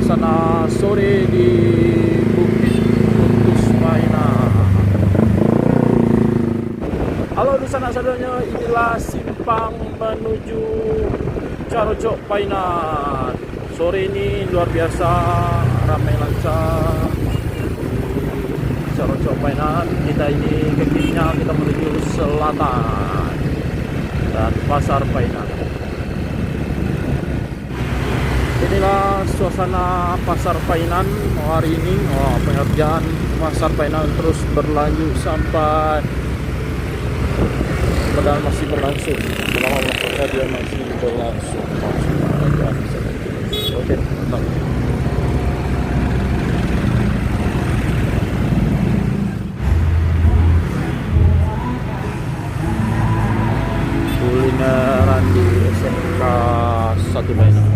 suasana sore di Bukit Putus Mainan. Halo di sana saudaranya, inilah simpang menuju Carocok Painan. Sore ini luar biasa ramai lancar Carocok Painan. Kita ini ke kirinya kita menuju selatan dan Pasar Painan. Inilah suasana Pasar Painan hari ini. Pengerjaan Pasar Painan terus berlanjut sampai padahal masih berlangsung. Selama dia masih berlangsung. Oke, mantap. Kulineran di SMK 1 Painan.